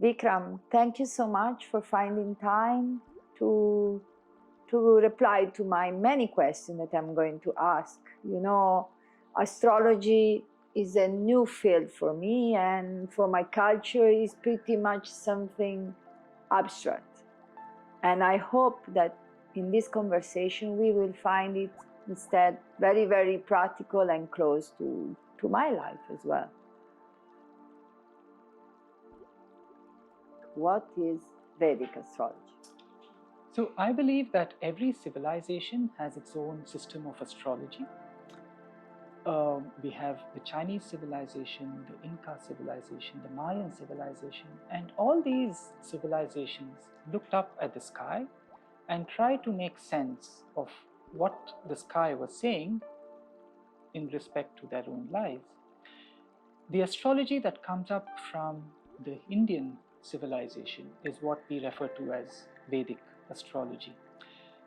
Vikram, thank you so much for finding time to reply to my many questions that I'm going to ask. You know, astrology is a new field for me, and for my culture is pretty much something abstract. And I hope that in this conversation we will find it instead very, very practical and close to my life as well. What is Vedic astrology? So I believe that every civilization has its own system of astrology. We have the Chinese civilization, the Inca civilization, the Mayan civilization, and all these civilizations looked up at the sky and tried to make sense of what the sky was saying in respect to their own lives. The astrology that comes up from the Indian civilization is what we refer to as Vedic astrology.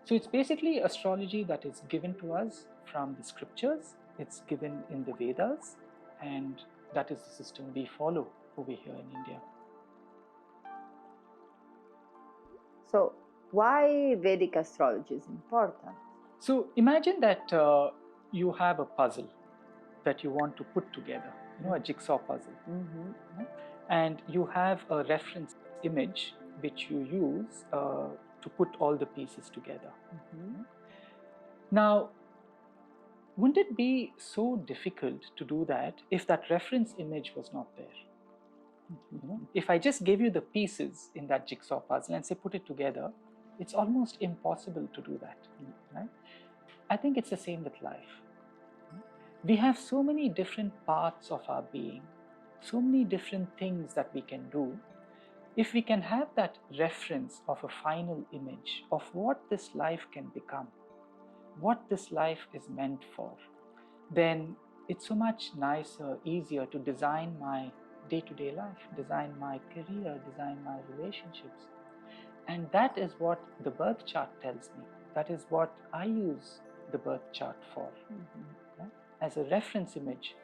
So it's basically astrology that is given to us from the scriptures. It's given in the Vedas, and that is the system we follow over here in India. So why Vedic astrology is important? So imagine that you have a puzzle that you want to put together, a jigsaw puzzle. And you have a reference image which you use to put all the pieces together. Now, wouldn't it be so difficult to do that if that reference image was not there? If I just gave you the pieces in that jigsaw puzzle and say put it together, it's almost impossible to do that. Right? I think it's the same with life. We have so many different parts of our being, so many different things that we can do. If we can have that reference of a final image of what this life can become, what this life is meant for, then it's so much nicer, easier to design my day-to-day life, design my career, design my relationships. And that is what the birth chart tells me. That is what I use the birth chart for, right? As a reference image.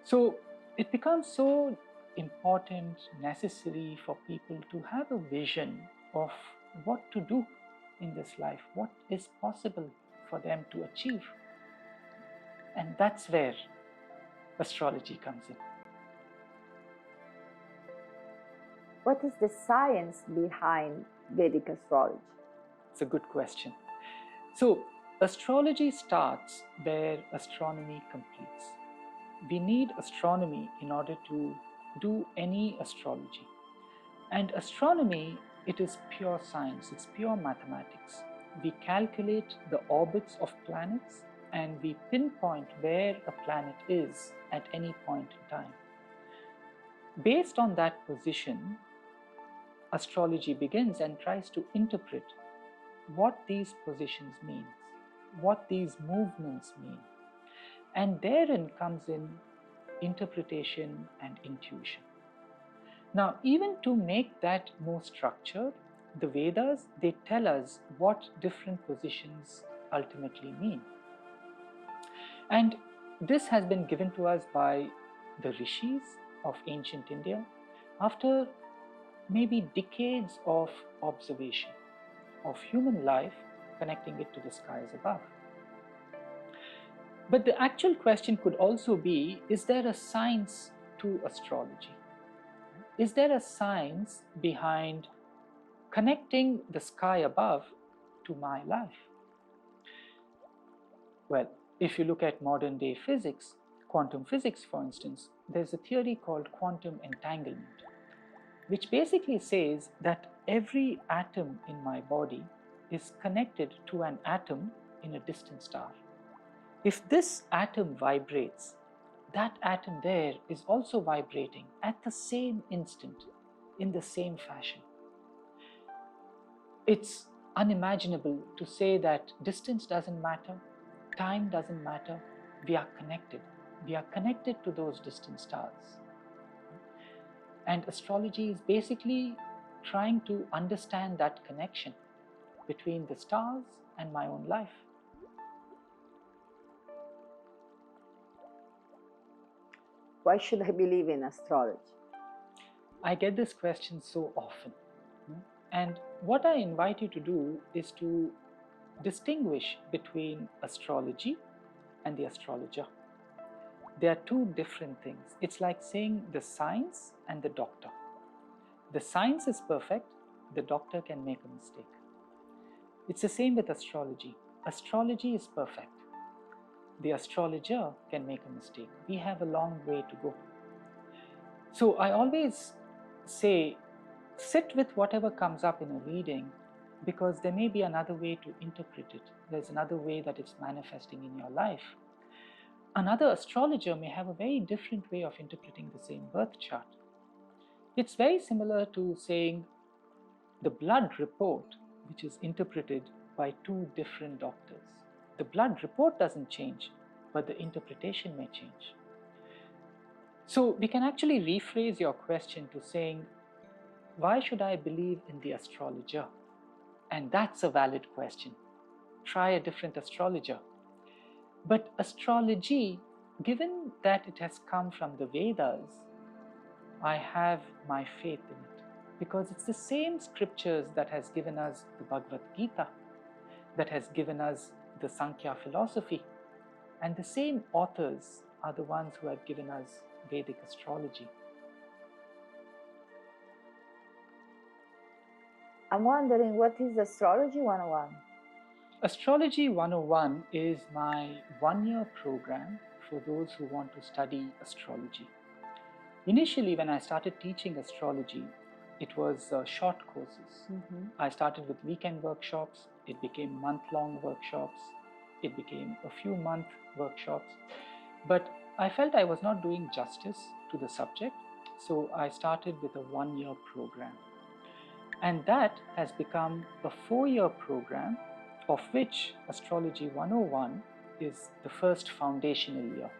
So it becomes so important, necessary for people to have a vision of what to do in this life, what is possible for them to achieve. And that's where astrology comes in. What is the science behind Vedic astrology? It's a good question. So astrology starts where astronomy completes. We need astronomy in order to do any astrology. And astronomy, it is pure science, it's pure mathematics. We calculate the orbits of planets and we pinpoint where a planet is at any point in time. Based on that position, astrology begins and tries to interpret what these positions mean, what these movements mean. And therein comes in interpretation and intuition. Now, even to make that more structured, the Vedas, they tell us what different positions ultimately mean. And this has been given to us by the rishis of ancient India after maybe decades of observation of human life, connecting it to the skies above. But the actual question could also be, is there a science to astrology? Is there a science behind connecting the sky above to my life? Well, if you look at modern day physics, quantum physics for instance, there's a theory called quantum entanglement, which basically says that every atom in my body is connected to an atom in a distant star. If this atom vibrates, that atom there is also vibrating at the same instant, in the same fashion. It's unimaginable to say that distance doesn't matter, time doesn't matter, we are connected. We are connected to those distant stars. And astrology is basically trying to understand that connection between the stars and my own life. Why should I believe in astrology? I get this question so often. And what I invite you to do is to distinguish between astrology and the astrologer. They are two different things. It's like saying the science and the doctor. The science is perfect, the doctor can make a mistake. It's the same with astrology. Astrology is perfect. The astrologer can make a mistake. We have a long way to go. So I always say, sit with whatever comes up in a reading, because there may be another way to interpret it. There's another way that it's manifesting in your life. Another astrologer may have a very different way of interpreting the same birth chart. It's very similar to saying the blood report, which is interpreted by two different doctors. The blood report doesn't change, but the interpretation may change. So we can actually rephrase your question to saying, why should I believe in the astrologer? And that's a valid question. Try a different astrologer. But astrology, given that it has come from the Vedas, I have my faith in it, because it's the same scriptures that has given us the Bhagavad Gita, that has given us the Sankhya philosophy, and the same authors are the ones who have given us Vedic astrology. I'm wondering, what is Astrology 101? Astrology 101 is my one-year program for those who want to study astrology. Initially, when I started teaching astrology, it was short courses. I started with weekend workshops, it became month-long workshops, it became a few month workshops. But I felt I was not doing justice to the subject, so I started with a one-year program. And that has become a 4-year program, of which Astrology 101 is the first foundational year.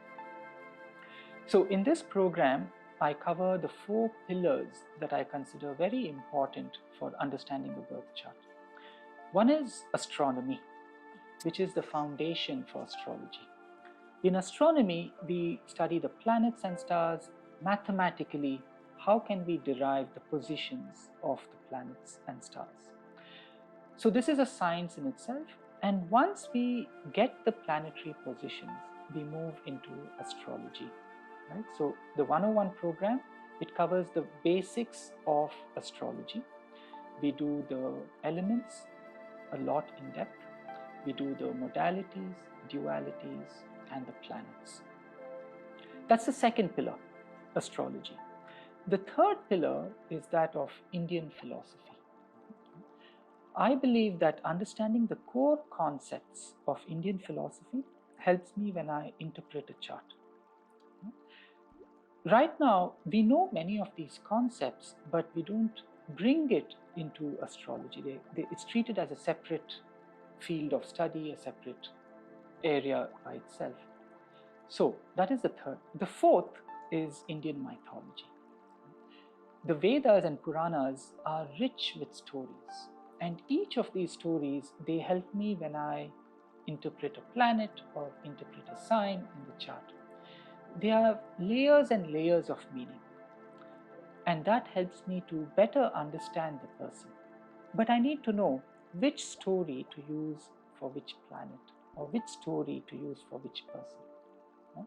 So in this program, I cover the 4 pillars that I consider very important for understanding the birth chart. One is astronomy, which is the foundation for astrology. In astronomy, we study the planets and stars. Mathematically, how can we derive the positions of the planets and stars? So this is a science in itself. And once we get the planetary positions, we move into astrology. Right? So the 101 program, it covers the basics of astrology. We do the elements a lot in depth. We do the modalities, dualities, and the planets. That's the second pillar, astrology. The third pillar is that of Indian philosophy. I believe that understanding the core concepts of Indian philosophy helps me when I interpret a chart. Right now, we know many of these concepts, but we don't bring it into astrology. It's treated as a separate field of study, a separate area by itself. So that is the third. The fourth is Indian mythology. The Vedas and Puranas are rich with stories, and each of these stories, they help me when I interpret a planet or interpret a sign in the chart. They have layers and layers of meaning, and that helps me to better understand the person. But I need to know which story to use for which planet, or which story to use for which person.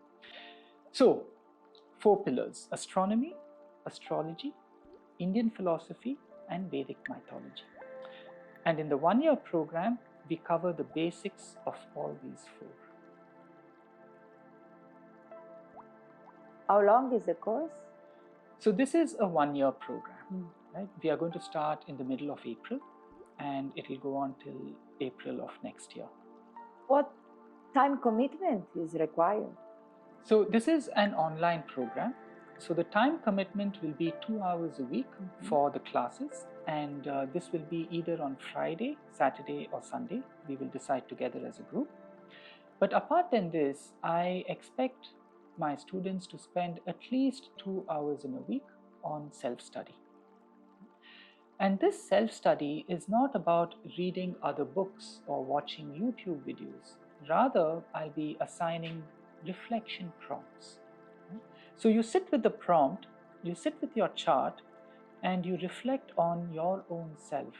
So, 4 pillars: astronomy, astrology, Indian philosophy, and Vedic mythology. And in the one-year program, we cover the basics of all these 4. How long is the course? So this is a one-year program. Right? We are going to start in the middle of April, and it will go on till April of next year. What time commitment is required? So this is an online program. So the time commitment will be 2 hours a week for the classes, and this will be either on Friday, Saturday, or Sunday. We will decide together as a group. But apart than this, I expect my students to spend at least 2 hours in a week on self-study. And this self-study is not about reading other books or watching YouTube videos. Rather, I'll be assigning reflection prompts. So you sit with the prompt, you sit with your chart, and you reflect on your own self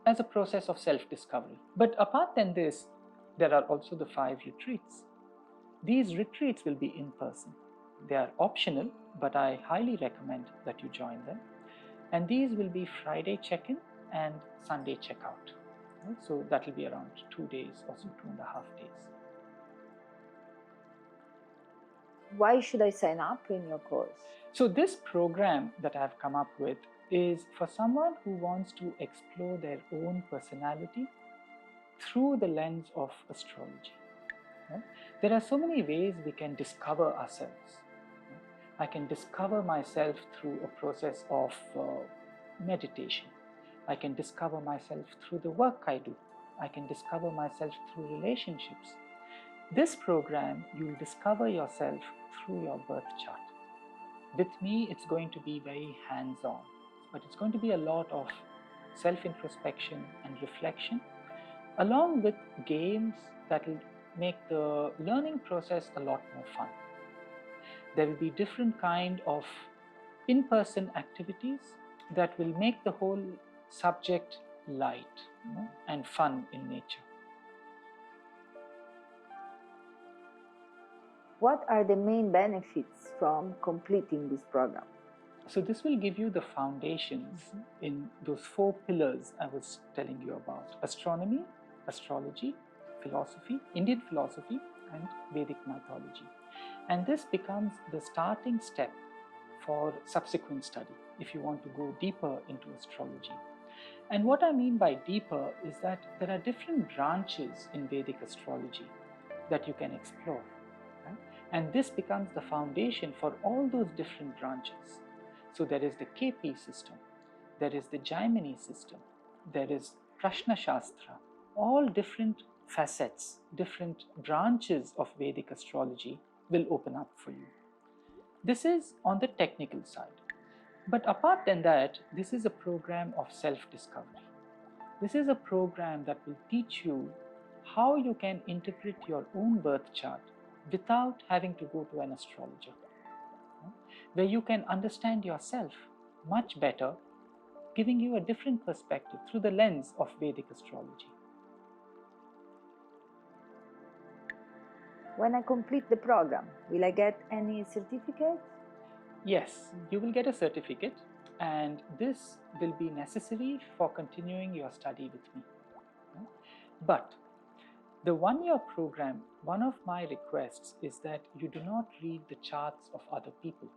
as a process of self-discovery. But apart than this, there are also the 5 retreats. These retreats will be in person. They are optional, but I highly recommend that you join them. And these will be Friday check-in and Sunday check-out. So that will be around 2 days or so, 2.5 days. Why should I sign up in your course? So this program that I've come up with is for someone who wants to explore their own personality through the lens of astrology. There are so many ways we can discover ourselves. I can discover myself through a process of meditation. I can discover myself through the work I do. I can discover myself through relationships. This program, you'll discover yourself through your birth chart. With me, it's going to be very hands-on, but it's going to be a lot of self-introspection and reflection, along with games that will make the learning process a lot more fun. There will be different kind of in-person activities that will make the whole subject light, and fun in nature. What are the main benefits from completing this program? So this will give you the foundations in those 4 pillars I was telling you about: astronomy, astrology, philosophy, Indian philosophy, and Vedic mythology. And this becomes the starting step for subsequent study if you want to go deeper into astrology. And what I mean by deeper is that there are different branches in Vedic astrology that you can explore. Right? And this becomes the foundation for all those different branches. So there is the KP system, there is the Jaimini system, there is Prashna Shastra, all different facets, different branches of Vedic astrology will open up for you. This is on the technical side. But apart than that, this is a program of self-discovery. This is a program that will teach you how you can interpret your own birth chart without having to go to an astrologer, where you can understand yourself much better, giving you a different perspective through the lens of Vedic astrology. When I complete the program, will I get any certificate? Yes, you will get a certificate, and this will be necessary for continuing your study with me. But the 1-year program, one of my requests is that you do not read the charts of other people.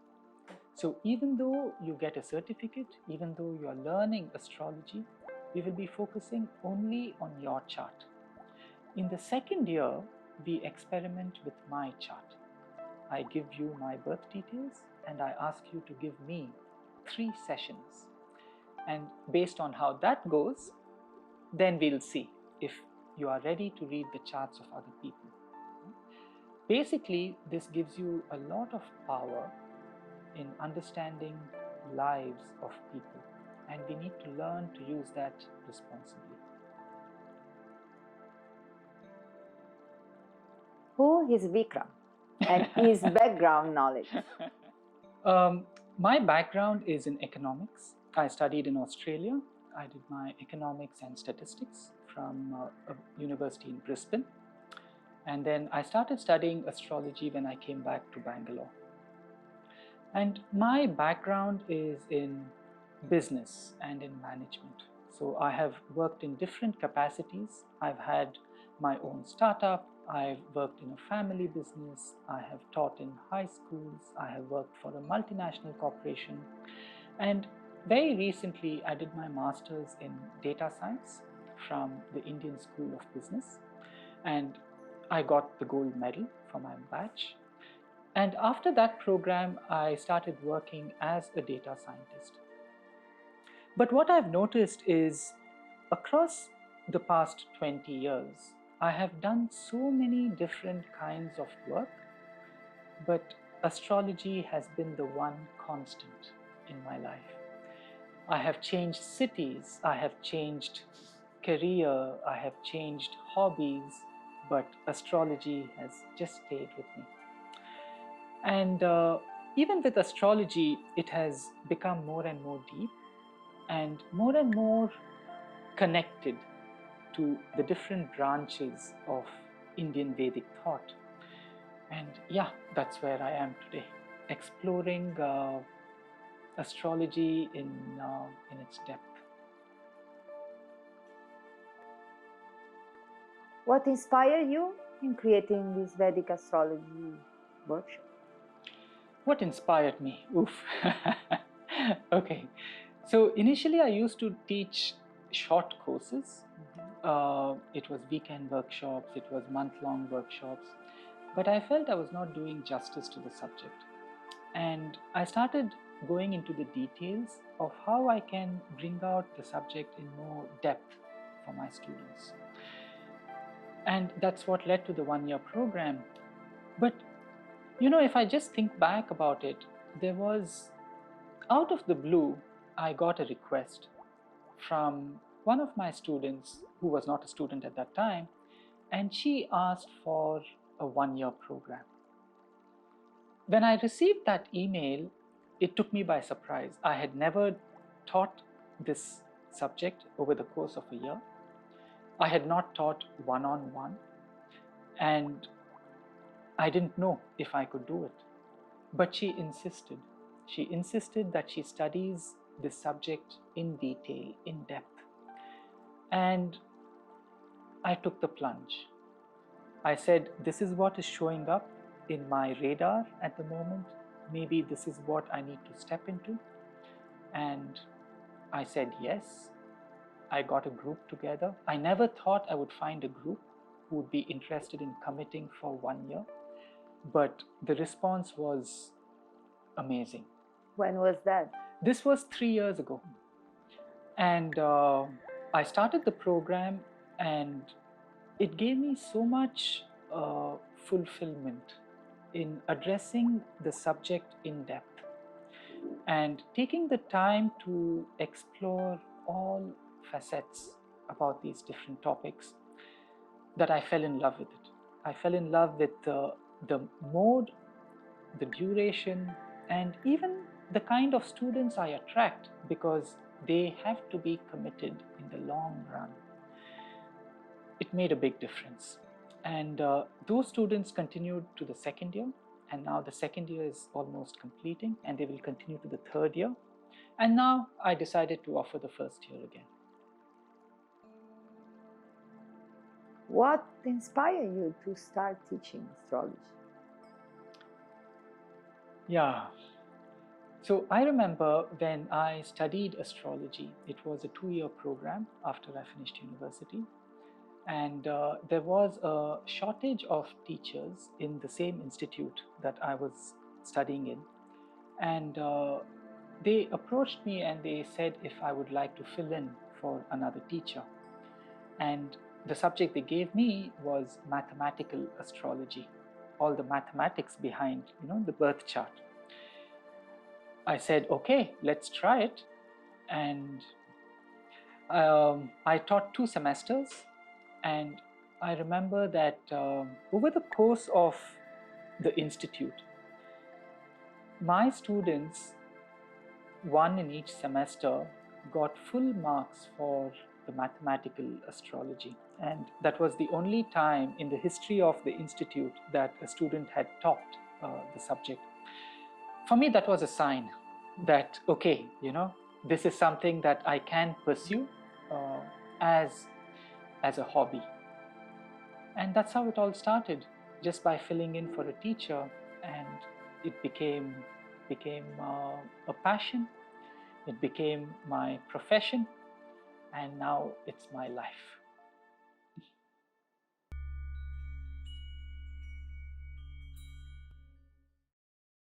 So even though you get a certificate, even though you are learning astrology, we will be focusing only on your chart. In the 2nd year, we experiment with my chart. I give you my birth details and I ask you to give me 3 sessions. And based on how that goes, then we'll see if you are ready to read the charts of other people. Basically, this gives you a lot of power in understanding lives of people, and we need to learn to use that responsibly. Who is Vikram and his background knowledge? My background is in economics. I studied in Australia. I did my economics and statistics from a university in Brisbane. And then I started studying astrology when I came back to Bangalore. And my background is in business and in management. So I have worked in different capacities. I've had my own startup. I've worked in a family business. I have taught in high schools. I have worked for a multinational corporation. And very recently, I did my master's in data science from the Indian School of Business. And I got the gold medal for my batch. And after that program, I started working as a data scientist. But what I've noticed is across the past 20 years, I have done so many different kinds of work, but astrology has been the one constant in my life. I have changed cities, I have changed career, I have changed hobbies, but astrology has just stayed with me. And even with astrology, it has become more and more deep and more connected to the different branches of Indian Vedic thought. And yeah, that's where I am today, exploring astrology in its depth. What inspired you in creating this Vedic astrology workshop? What inspired me? Oof. Okay. So initially I used to teach short courses. It was weekend workshops, it was month-long workshops, but I felt I was not doing justice to the subject. And I started going into the details of how I can bring out the subject in more depth for my students. And that's what led to the one-year program. But if I just think back about it, there was, out of the blue, I got a request from one of my students who was not a student at that time, and she asked for a one-year program. When I received that email, it took me by surprise. I had never taught this subject over the course of a year. I had not taught one-on-one, and I didn't know if I could do it. But she insisted. She insisted that she studies this subject in detail, in depth. And I took the plunge. I said, this is what is showing up in my radar at the moment. Maybe this is what I need to step into. And I said yes. I got a group together. I never thought I would find a group who would be interested in committing for 1 year. But the response was amazing. When was that? This was 3 years ago. And I started the program, and it gave me so much fulfillment in addressing the subject in depth and taking the time to explore all facets about these different topics, that I fell in love with it. I fell in love with the mode, the duration, and even the kind of students I attract, because they have to be committed in the long run. It made a big difference. And those students continued to the second year, and now the second year is almost completing, and they will continue to the third year. And now I decided to offer the first year again. What inspired you to start teaching astrology? Yeah. So I remember when I studied astrology, it was a 2-year program after I finished university. And there was a shortage of teachers in the same institute that I was studying in. And they approached me and they said if I would like to fill in for another teacher. And the subject they gave me was mathematical astrology, all the mathematics behind, the birth chart. I said, okay, let's try it. And I taught 2 semesters. And I remember that over the course of the institute, my students, one in each semester, got full marks for the mathematical astrology. And that was the only time in the history of the institute that a student had topped the subject. For me, that was a sign that, okay, this is something that I can pursue as a hobby. And that's how it all started, just by filling in for a teacher, and it became a passion. It became my profession, and now it's my life.